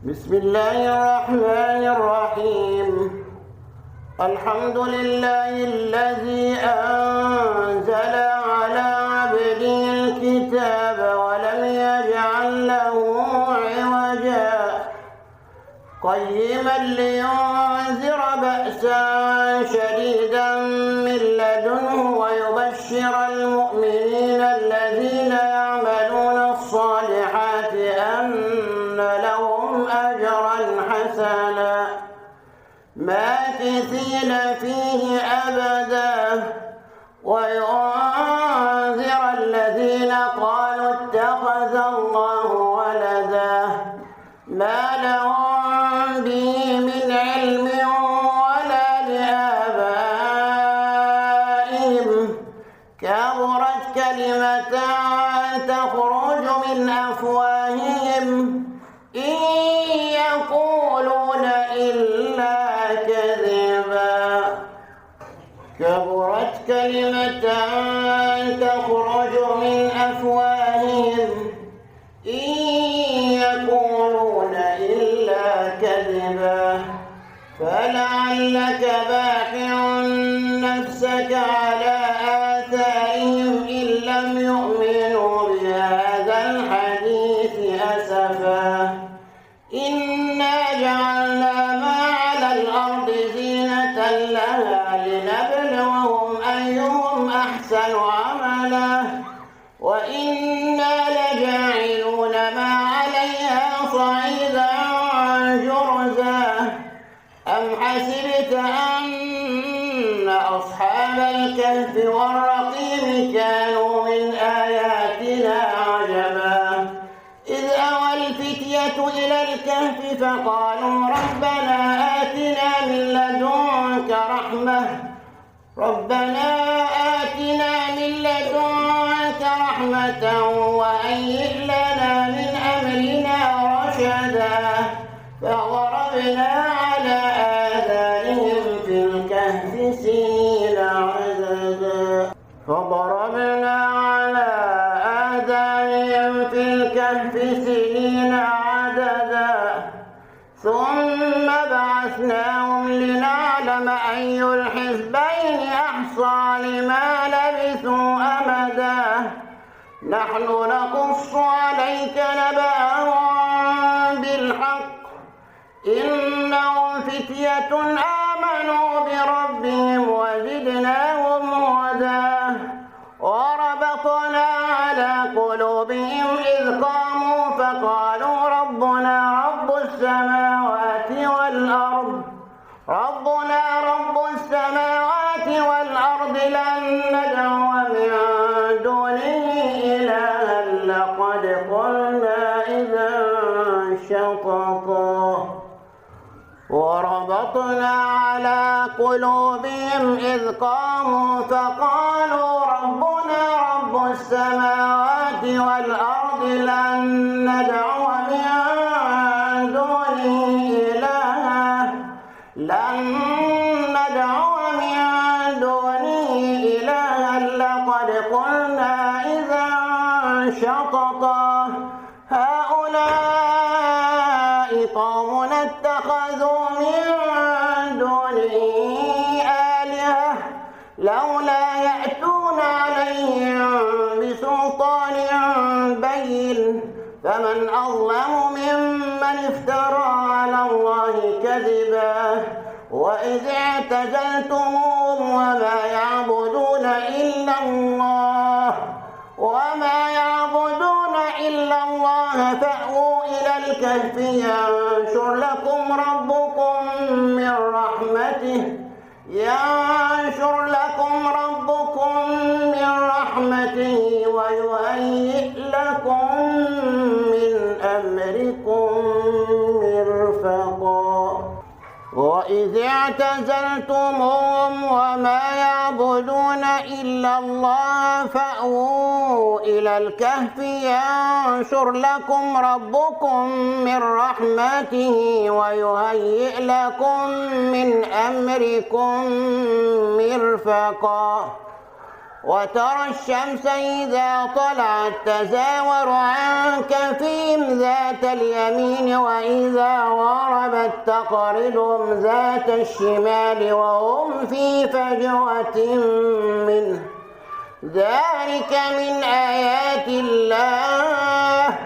بسم الله الرحمن الرحيم. الحمد لله الذي أنزل على عبده الكتاب ولم يجعل له عوجا قيما لينذر بأسا شديدا من لدنه ويبشر المؤمنين الذين يعملون الصالحات أن لهم أجرا حسنا ماكثين فيه أبدا وينذر الذين قالوا اتخذ الله ولدا ما لهم به من علم ولا لآبائهم كبرت كلمة تخرج من أفواههم إن يقولون إلا كذبا كبرت كلمة تخرج من أفواههم إن يقولون إلا كذبا فلعلك باخع نفسك على آثارهم إن لم يؤمنوا بهذا الحديث أسفا إنا جعلنا ما على الأرض زينة لها لنبلوهم أيهم أحسن عملا وإنا لجاعلون ما عليها صعيدا جرزا أم حسبت أن أصحاب الكهف والرقيم كانوا من آياتنا عجبا إذ أوى الفتية إلى الكهف فقالوا ربنا آتنا من لدنك رحمة وهيئ لنا من أمرنا رشدا فضربنا على آذانهم في الكهف سنين عددا ثم بعثناهم لنعلم أي الحزبين أحصى لما لبثوا أمدا نحن نقص عليك نبأهم بالحق إنهم فتية آمنوا بربهم وزدناهم هدى وربطنا على قلوبهم إذ قاموا فقالوا ربنا رب السماوات والأرض لن ندعو من دونه إلها لقد قلنا إذا شططا وربطنا على قلوبهم إذ قاموا فقالوا ربنا رب السماوات والأرض لن ندعو من دونه إلها لقد قلنا إذا شططا هؤلاء قوم اتخذوا من دونه آلهة لولا يأتون عليهم بسلطان بين فمن أظلم ممن افترى على الله كذبا وإذ اعتزلتموهم وما يعبدون إلا الله فأووا إلى الكهف ينشر لكم ربكم من رحمته ويهيئ لكم من أمركم مرفقا وإذ اعتزلتموهم وما يعبدون إلا الله فأووا إلى الكهف ينشر لكم ربكم من رحمته ويهيئ لكم من أمركم مرفقا وترى الشمس إذا طلعت تزاور عن كهفهم ذات اليمين وإذا غربت تقرضهم ذات الشمال وهم في فجوة منه ذلك من آيات الله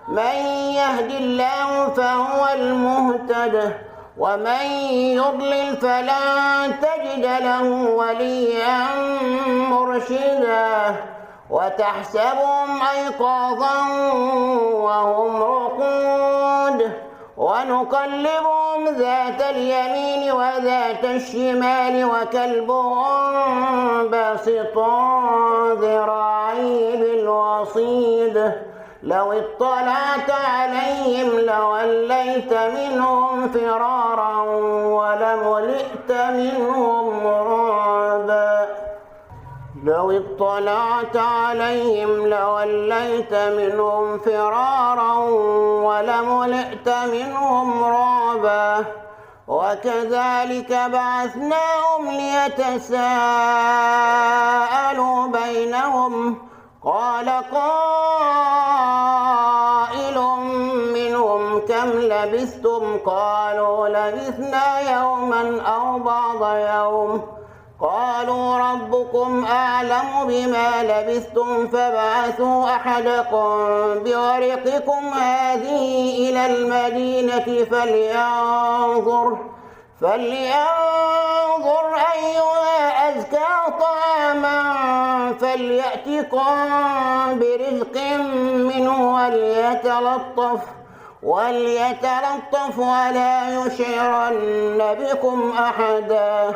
من يهد الله فهو المهتد ومن يضلل فلن تجد له وليا مرشدا وتحسبهم أيقاظا وهم رقود ونقلبهم ذات اليمين وذات الشمال وكلبهم باسط ذراعيه بالوصيد لو اطلعت عليهم لوليت منهم فرارا ولملئت منهم رعبا لو اطلعت عليهم لوليت منهم فرارا ولملئت منهم رعبا وكذلك بعثناهم ليتساءلوا بينهم قال قائل منهم كم لبثتم قالوا لبثنا يوما أو بعض يوم قالوا ربكم أعلم بما لبثتم فابعثوا أحدكم بورقكم هذه إلى المدينة فلينظر أيها أزكى طعاما فليأتكم برزق منه وليتلطف ولا يشعرن بكم أحدا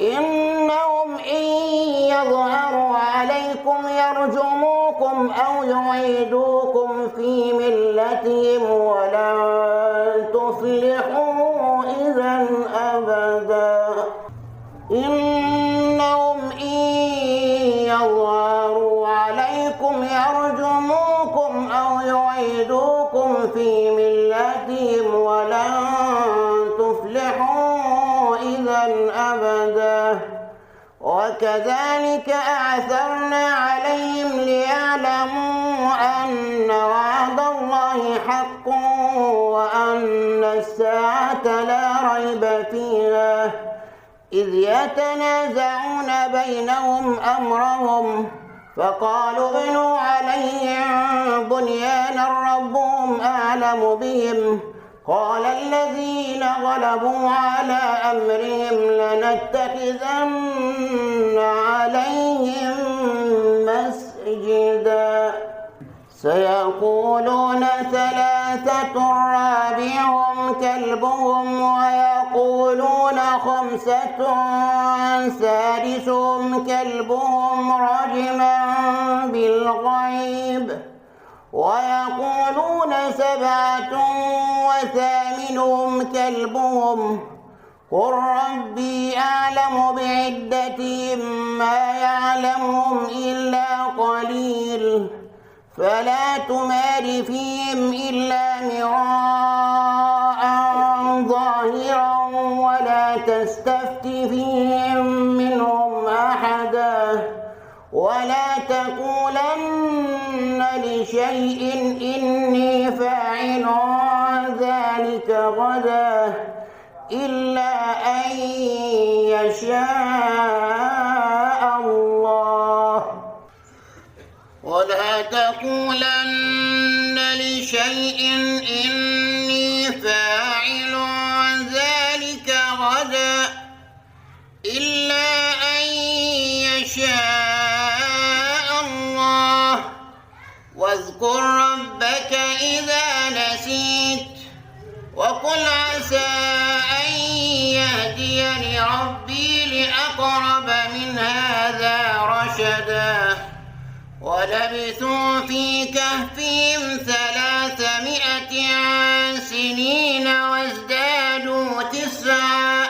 إنهم إن يظهروا عليكم يرجموكم أو يعيدوكم في ملتهم ولن تفلحوا إذا أبدا إنهم إن يظهروا عليكم يرجموكم أو يعيدوكم في ملتهم ولن تفلحوا إذا أبدا وكذلك أعثرنا عليهم ليعلموا أن وعد الله حق وأن الساعة لا ريب فيها إذ يتنازعون بينهم أمرهم فقالوا ابنوا عليهم بنيانا ربهم أعلم بهم قال الذين غلبوا على أمرهم لنتخذن عليهم مسجدا سيقولون ثلاثة رابعهم كلبهم ويقولون خمسة سادسهم كلبهم رجما بالغيب ويقولون سبعة وثامنهم كلبهم قل ربي أعلم بعدتهم ما يعلمهم إلا قليل فلا تمار فيهم إلا مراء ظاهرا ولا تستفت فيهم منهم أحدا ولا تقولن لشيء إني فاعل ذلك غدا إلا أن يشاء الله ولا تقولن لشيء إني فاعل ذلك غدا إلا أن يشاء الله واذكر ربك إذا نسيت وقل عسى أن يهديني ربي لأقرب من هذا رشدا ولبثوا في كهفهم 300 سنين وازدادوا 9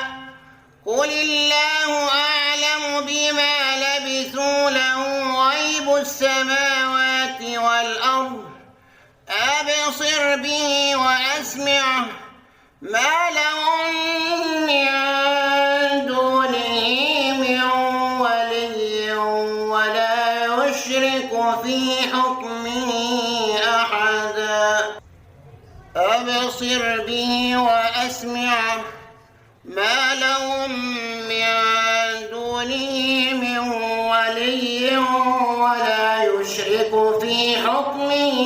قل الله أعلم بما لبثوا له غيب السماوات والأرض أبصر به وأسمع ما لهم من دونه من ولي ولا في حكمه أحدا أبصر به وأسمعه ما لهم من دونه من ولي ولا يشرك في حكمه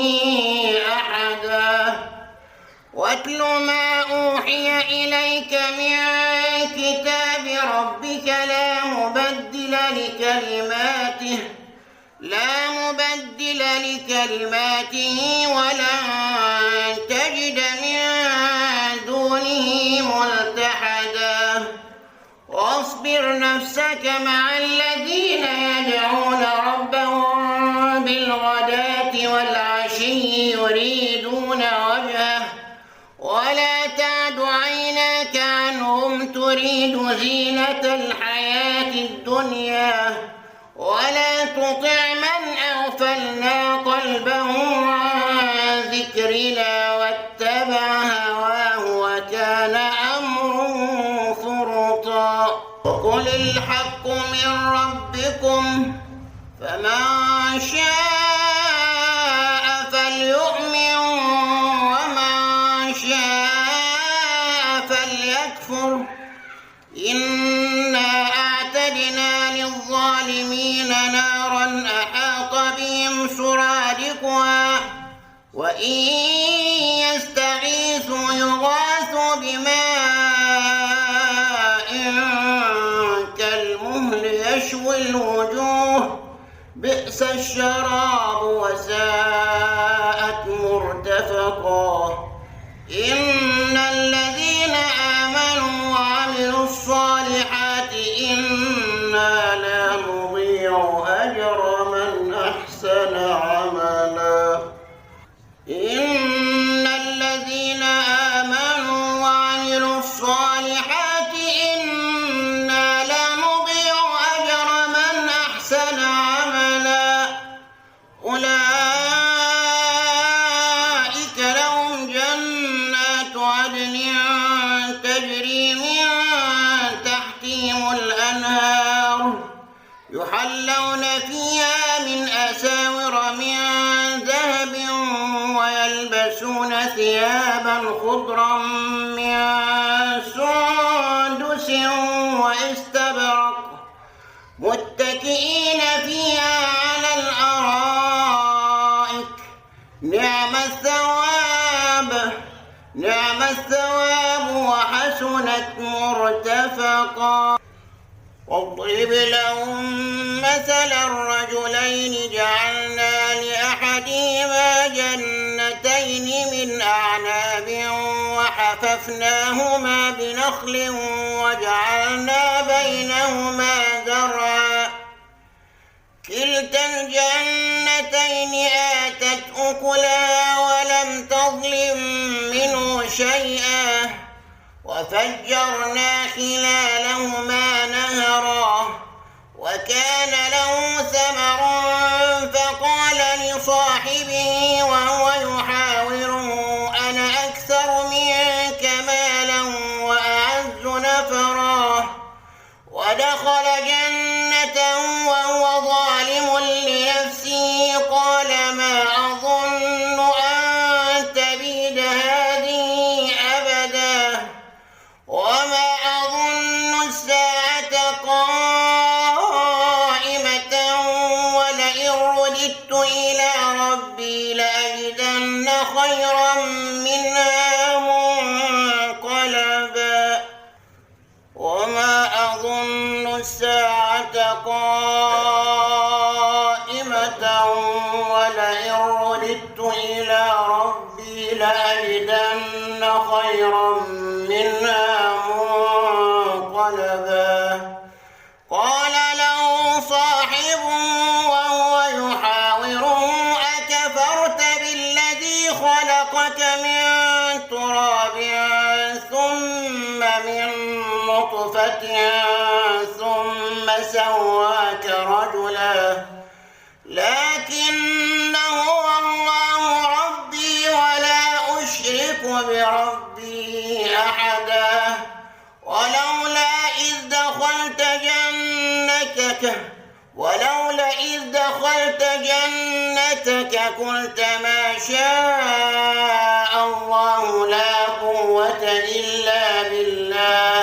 أحدا واتل ما أوحي إليك من كتاب ربك لا مبدل لكلماته ولن تجد من دونه ملتحدا واصبر نفسك مع الذين يدعون ربهم بالغداة والعشي يريدون وجهه ولا تعد عيناك عنهم تريد زينة الحياة الدنيا ولا تطع من أغفلنا قلبه عن ذكرنا واتبع هواه وكان أمره فرطا وقل الحق من ربكم فمن شاء فليؤمن ومن شاء فليكفر إنا أعتدنا للظالمين نارا أحاط بهم سرادقها وإن يستغيثوا يغاثوا بماء كالمهل يشوي الوجوه بئس الشراب وساءت مرتفقا إن الذين آمنوا وعملوا الصالحات إنا لا نضيع أجر من أحسن عملا إن الذين آمنوا وعملوا الصالحات إنا لا نضيع أجر من أحسن عملا أولئك لهم جنات عدن تجري من تحتهم الأنهار يحلون فيها من أساور من ذهب ويلبسون ثيابا خضرا من سندس واستبرق متكئين فيها على الأرائك نعم الثواب وحسنت مرتفقا واضرب لهم مثلا الرجلين جعلنا لأحدهما جنتين من أعناب وحففناهما بنخل وجعلنا بينهما زرعا كلتا الجنتين آتت أكلها ولم تظلم منه شيئا وفجرنا خلالهما نهرا وكان له ثمر فقال لصاحبه وهو يحاوره أنا أكثر منك مالا وأعز نفرا ودخل جنته وهو ظالم لنفسه قال ما أظن أن تبيد هذه أبدا وما أظن الساعة قائمة ولئن رددت إلى ربي لأجدن خيرا منها منقلبا وما أظن الساعة قائمة ولئن رددت إلى ربي لأجدن خيرا منها منقلبا قال له صاحبه وهو يحاوره أكفرت بالذي خلقك من تراب ثم من نطفة ثم سواك رجلا لكن هو الله ربي ولا أشرك بربي أحدا ولولا إذ دخلت جنتك قلت ما شاء الله لا قوة إلا بالله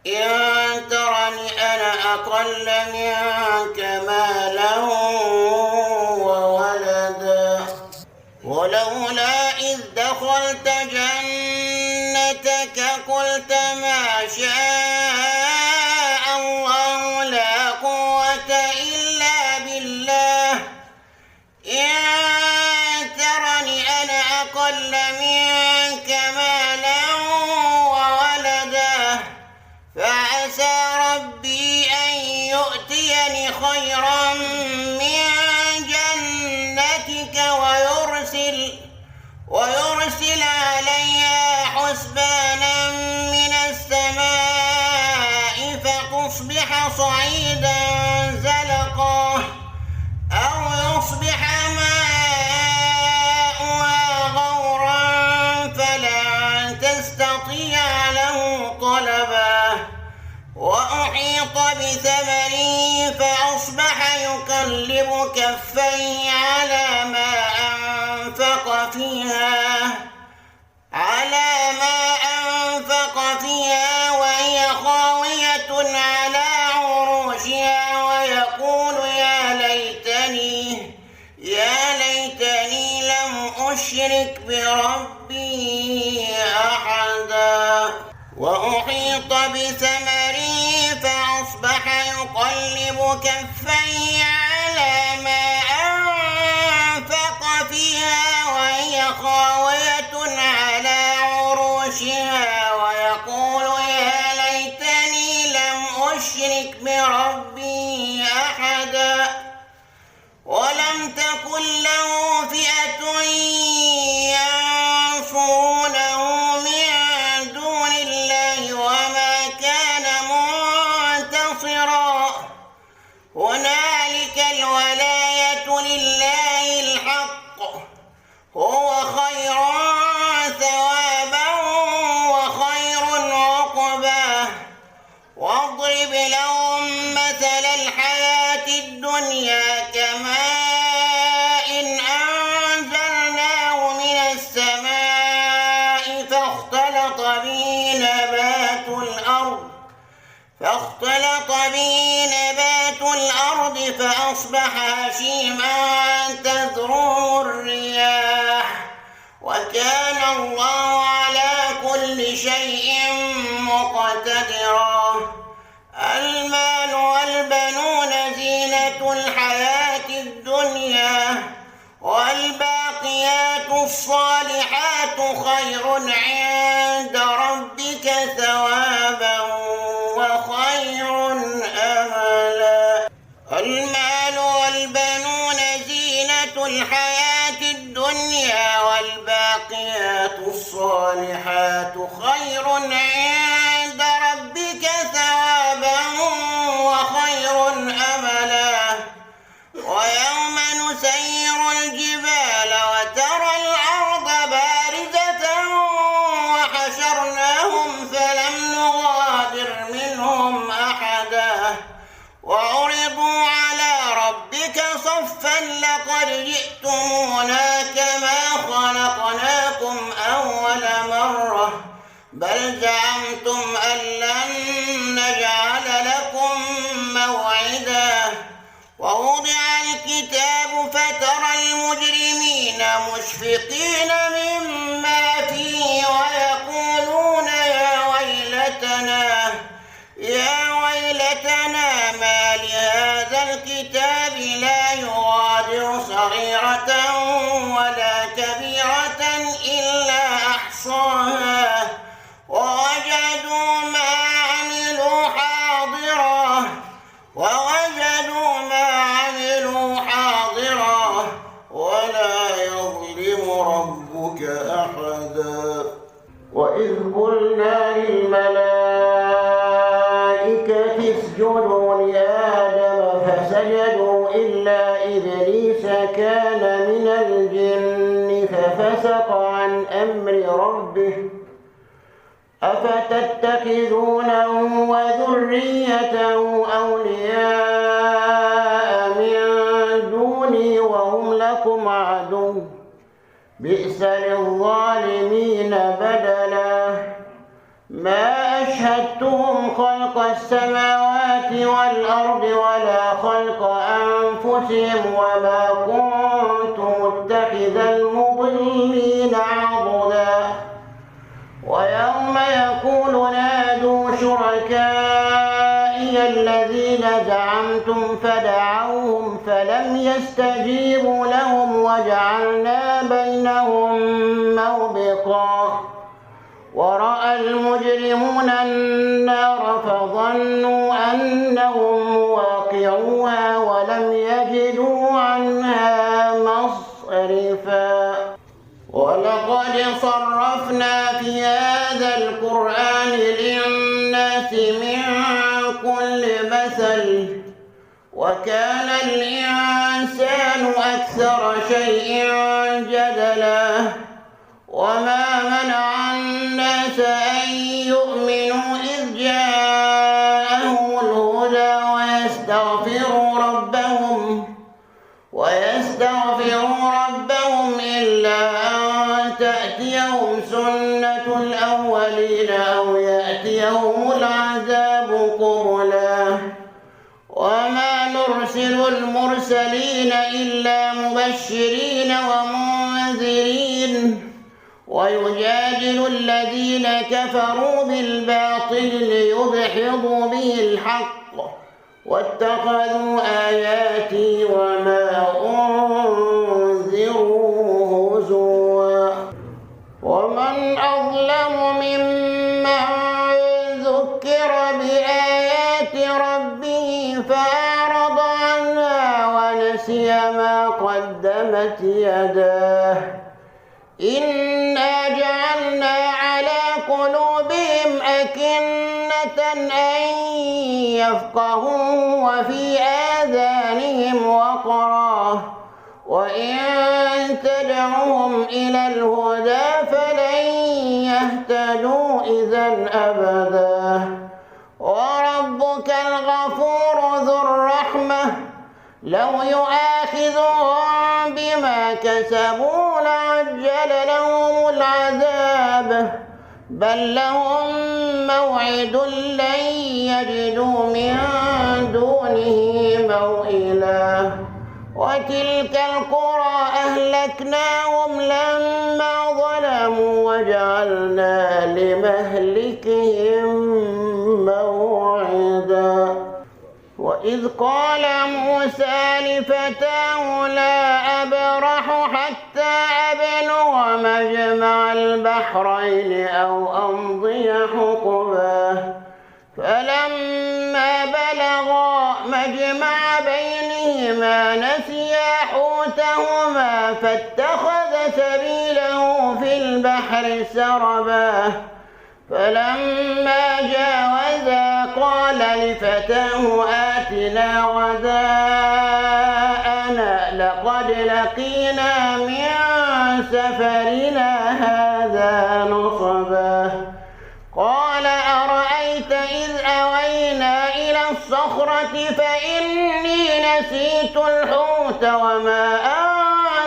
إن ترني أنا أقل منك مالا وولدا ولولا إذ دخلت جنتك قلت ما شاء الله لا قوة إلا بالله إن ترني أنا أقل منك مالا وولدا فعسى ربي أن يؤتيني خيرا من جنتك ويرسل عليها حسبانا من السماء فتصبح صعيدا زلقا أو يصبح ماؤها غورا فلن تستطيع له طلبا وأحيط بثمره فأصبح يقلب كفيه على ما أنفق فيها وهي خاوية على عروشها ويقول يا ليتني لم أشرك بربي أحدا وأحيط بثمره فأصبح يقلب كفيه على ما أنفق فيها وهي خاوية على عروشها ويقول يا ليتني لم أشرك بربي أحدا ولم تكن له فئة ينصرونه من دون الله وما كان منتصرا هنالك الولاية لله الحق هو خير ثوابا وخير عقبا واضرب لهم مثل الحياة الدنيا كماء أنزلناه من السماء فاختلط به نبات الأرض فأصبح هشيما تذروه الرياح وكان الله على كل شيء مقتدرا المال والبنون زينة الحياة الدنيا والباقيات الصالحات خير عند ربك ثوابا وخير أملا المال والبنون زينة الحياة الدنيا والباقيات الصالحات خير عند ربك ثوابا وخير أملا ويوم نسير الجبال وترى الأرض بارزة وحشرناهم فلم نغادر منهم أحدا وعرضوا على ربك صفا لقد جئتمونا كما خلقناكم أول مرة بل زعمتم أن لن نجعل لكم موعدا ووضع الكتاب فترى المجرمين مشفقين مما فيه ويقولون يا ويلتنا ما لهذا الكتاب لا يغادر صغيرة ولا كبيرة إلا أحصاها ووجدوا ما عملوا حاضرا ولا يظلم ربك أحدا وإذ قلنا للملائكة اسجدوا لآدم فسجدوا إلا إبليس كان من الجن ففسق عن أمر ربه أفتتخذونه وذريته أولياء من دوني وهم لكم لكم عدو بئس للظالمين بدلا ما أشهدتهم خلق السماوات والأرض ولا خلق أنفسهم وما كنت متخذ المضلين عضدا ويوم يقول نادوا شركائي الذين زعمتم فدعوهم فلم يستجيبوا لهم وجعلنا بينهم موبقا ورأى المجرمون النار فظنوا أنهم واقعوها ولم يجدوا عنها مصرفا ولقد صرفنا في هذا القرآن للناس من كل مثل وكان الإنسان أكثر شيء جدلا وما منع الناس أن يؤمنوا إذ جاءهم الهدى ويستغفروا ربهم إلا أن تأتيهم سنة الأولين أو يأتيهم العذاب قبلا وما نرسل المرسلين إلا مبشرين ومنذرين ويجادل الذين كفروا بالباطل ليدحضوا به الحق واتخذوا آياتي وما أنذروا هزوا ومن أظلم ممن ذكر بآيات ربه فأعرض عنها ونسي ما قدمت يداه إنا جعلنا على قلوبهم أكنة أن يفقهوا وفي آذانهم وقرا وإن تدعوهم إلى الهدى فلن يهتدوا إذا أبدا وربك الغفور ذو الرحمة لو يؤاخذهم بما كسبوا لعجل لهم العذاب بل لهم موعد لن يجدوا من دونه موئلا وتلك القرى أهلكناهم لما ظلموا وجعلنا لمهلكهم موعدا وإذ قال موسى لفتاه لا أبرح حتى أبلغ مجمع البحرين أو أمضي حقبا فلما بلغا مجمع بينهما نسيا حوتهما فاتخذ سبيله في البحر سربا فلما جاوزا قال لفتاه آتنا غداءنا لقد لقينا من سفرنا هذا نصبا قال أرأيت إذ أوينا إلى الصخرة فإني نسيت الحوت وما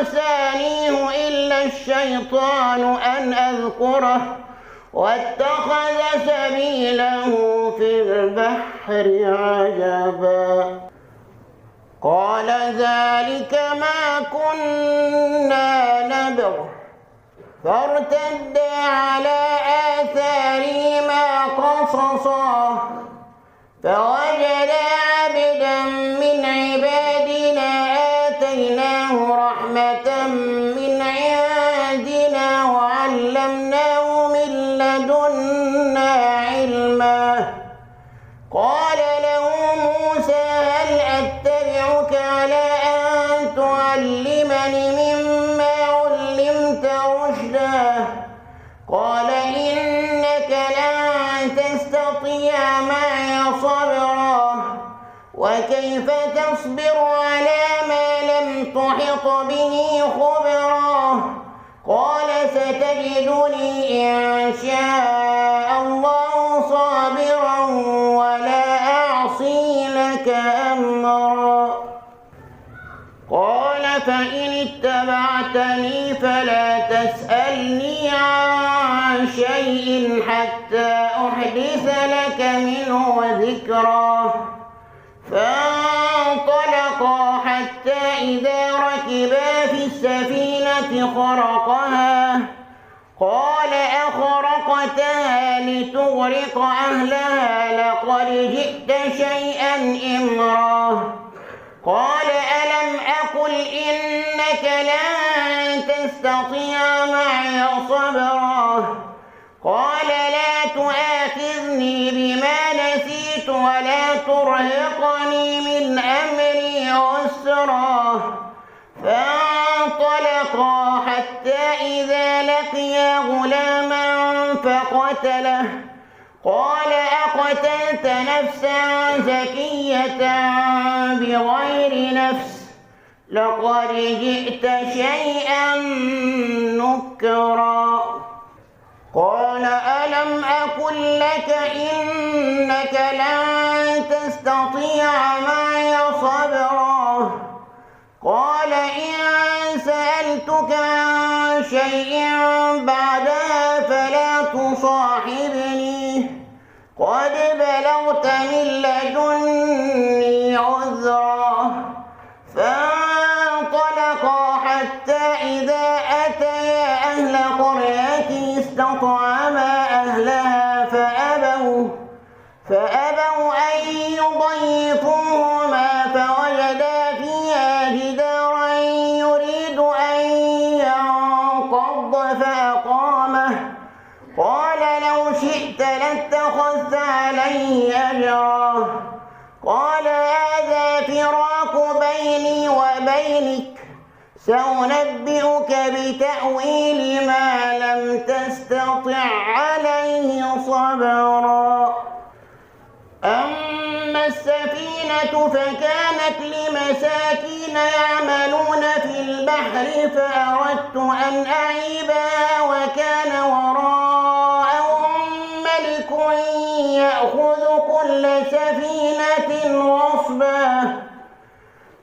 أنسانيه إلا الشيطان أن أذكره واتخذ سبيله في البحر عجبا قال ذلك ما كنا نبغ فارتدا على آثارهما قصصا فوجدا عبدا من عبادنا آتيناه رحمة من عندنا وعلمناه من لدنا علما قال له موسى هل أتبعك على أن تعلمني مما علمت رشدا قال إنك لن تستطيع معي صبرا وكيف تصبر على ما لم تحط به خبرا قال ستجدني إن شاء الله صابرا ولا أعصي لك أمرا قال فإن اتبعتني فلا تسألني عن شيء حتى أحدث لك منه ذكرا. فانطلقا حتى إذا ركبا في السفينة خرقها قال أخرقتها لتغرق أهلها لقد جئت شيئا إمرا. قال ألم أقل إنك لن تستطيع معي صبرا. قال لا تؤاخذني بما نسيت ولا ترهقني من أمري عسرا. فانطلقا حتى إذا لقيا غلاما فقتله. قال أقتلت نفسا زكية بغير نفس لقد جئت شيئا نكرا. قال ألم أقل لك إنك لن تستطيع معي صبرا. قال إن سألتك عن شيء بعدها فلا تصاحبني قد بلغت من لدني عذرا. فانطلقا حتى إذا أتيا أهل قرية استطعما أهلها فأبوا أن يضيفوهما فوجدا فيها جدارا يريد أن ينقض فأقامه. قال لو شئت لاتخذت عليه أجرا. قال هذا فراق بيني وبينك سأنبئك بتأويل ما لم تستطع عليه صبرا. أما السفينة فكانت لمساكين يعملون في البحر فأردت أن أعيبها وكان وراءهم ملك يأخذ كل سفينة غصبا.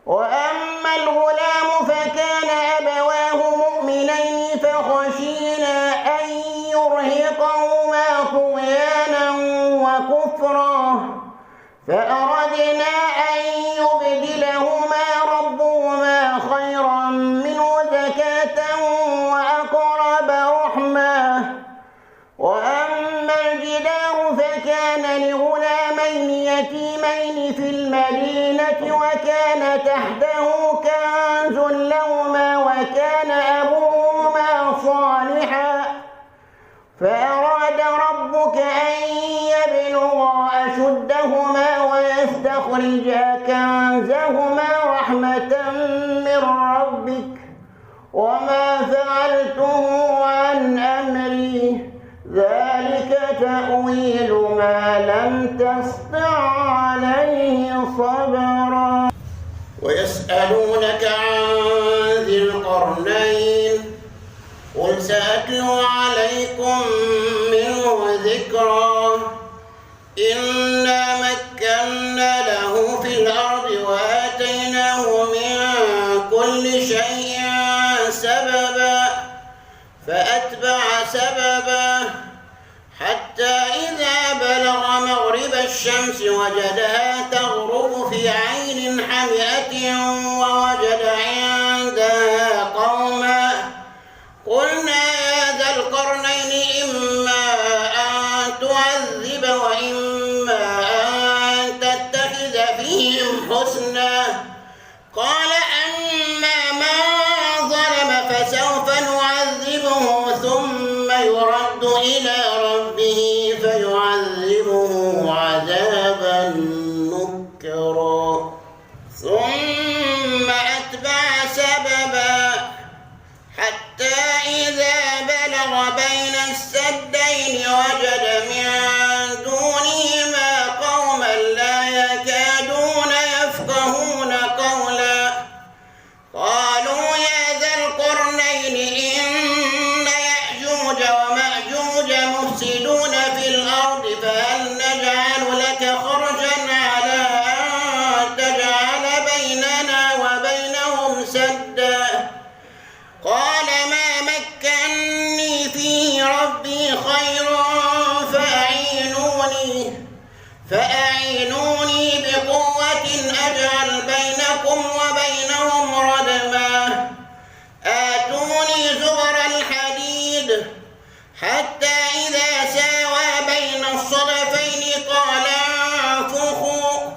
وأما الغلام فكان أبواه مؤمنين فخشينا أن يرهقهما طغيانا وكفرا فأردنا أن يبدلهما ربهما خيرا منه زكاة وأقرب رحما. وأما الجدار فكان لغلامين يتيمين في المدينة وكان تحته كنز لهما وكان أبوهما صالحا فأراد ربك أن يبلغا أشدهما ويستخرجا كنزهما رحمة من ربك وما فعلته عن أمري ذلك تأويل ما لم تسطع عليه صبرا. ويسألونك عن ذي القرنين قل سأتلو عليكم منه ذكرا. إنا مكنا له في الأرض وآتيناه من كل شيء سببا فأتبع سببا حتى إذا بلغ مغرب الشمس وجدها تغرب في عين حمئة ووجد عندها قوما قلنا يا ذا القرنين إما أن تعذب وإما أن تتخذ فيهم حسنا. قال أما من ظلم فسوف نعذبه ثم يرد إلى ربه فيعذبه عذابا نكرا. ثم أتبع سببا حتى إذا بلغ بين السدين وجد من دونهما قوما لا يكادون يفقهون قولا. قالوا يا ذا القرنين إن يأجوج ومأجوج حتى إذا ساوى بين الصدفين قال انفخوا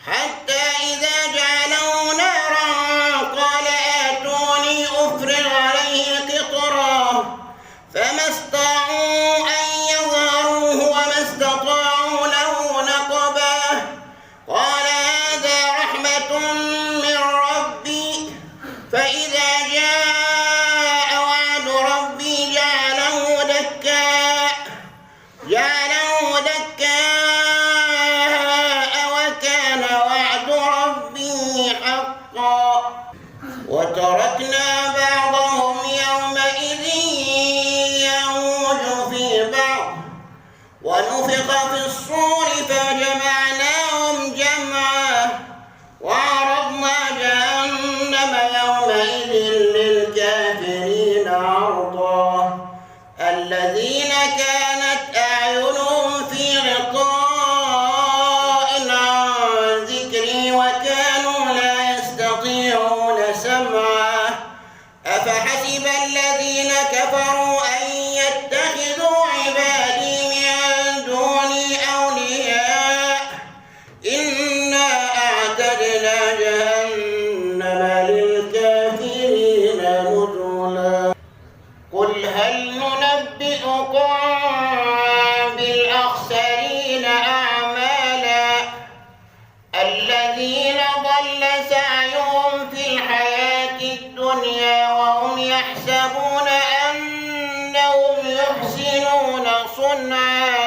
حتى إذا جعله نارا قال آتوني أفرغ عليه قطرا فما استطاعوا أن يظهروه وما استطاعوا له نقبا قال هذا رحمة من ربي فإذا جاء وعد ربي جعله دكاء وكان وعد ربي حقا وتركنا بعضهم يومئذ يموج في بعض ونفخ في الصور فجمعناهم جمعا وعرضنا جهنم يومئذ للكافرين عرضا الذين كانت أعينهم في غطاء عن ذكري وكانوا لا يستطيعون سمعا أفحسب الذين كفروا أن يتخذوا عبادي من دوني أولياء إنا أعتدنا جهنم للكافرين نزلا قل هل ننبئكم بالأخسرين أعمالا الذين ضل سعيهم في الحياة الدنيا وهم يحسبون أنهم يحسنون صنعا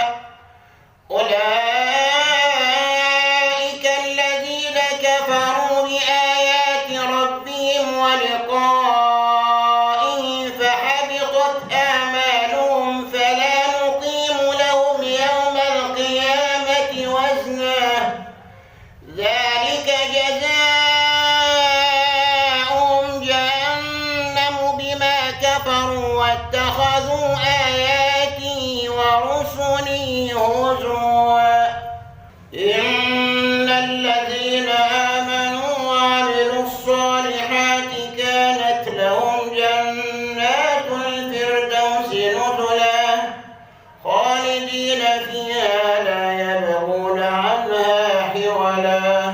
أولئك الذين كفروا بآيات ربهم ولقائه فحبطت أعمالهم فلا نقيم لهم يوم القيامة وزنا ذلك جزاؤهم جهنم بما كفروا واتخذوا آياتي ورسلي هزوا إن الذين آمنوا وعملوا الصالحات كانت لهم جنات الفردوس نزلا خالدين فيها لا يبغون عنها حولا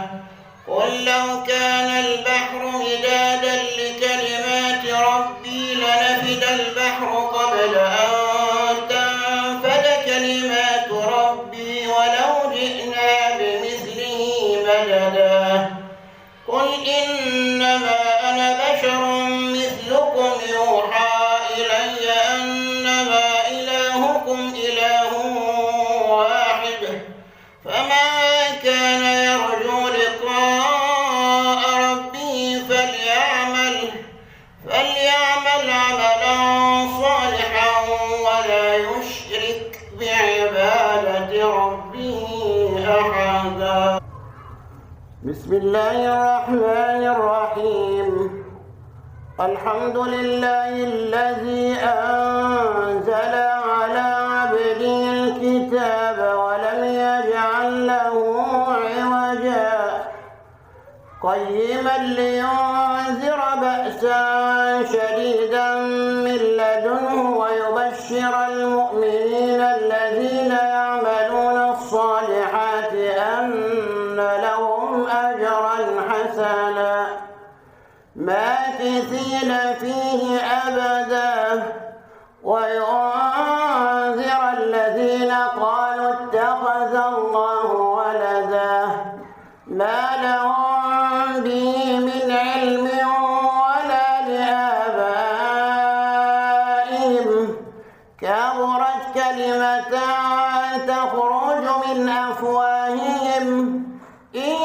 قل لو كان البحر مدادا لكلمات ربي لنفد البحر قبل أن تنفد كلمات ربي ولو جئنا بمثله مددا قل إنما أنا بشر مثلكم يوحى إلي أنما إلهكم إله واحد فمن كان يرجو لقاء ربه فليعمل عملا صالحا ولا يشرك بعبادة ربه أحدا بسم الله الرحمن الرحيم الحمد لله الذي أنزل على عبده الكتاب ولم يجعل له عوجا قيما لينذر بأسا شديدا من لدنه ويبشر المؤمنين الذين يعملون الصالحات أن لهم أجرا حسنا ماكثين فيه أبدا وينذر الذين قالوا اتخذ الله ولدا ما لهم به من علم ولا لآبائهم كبرت كلمة تخرج من أفواههم إن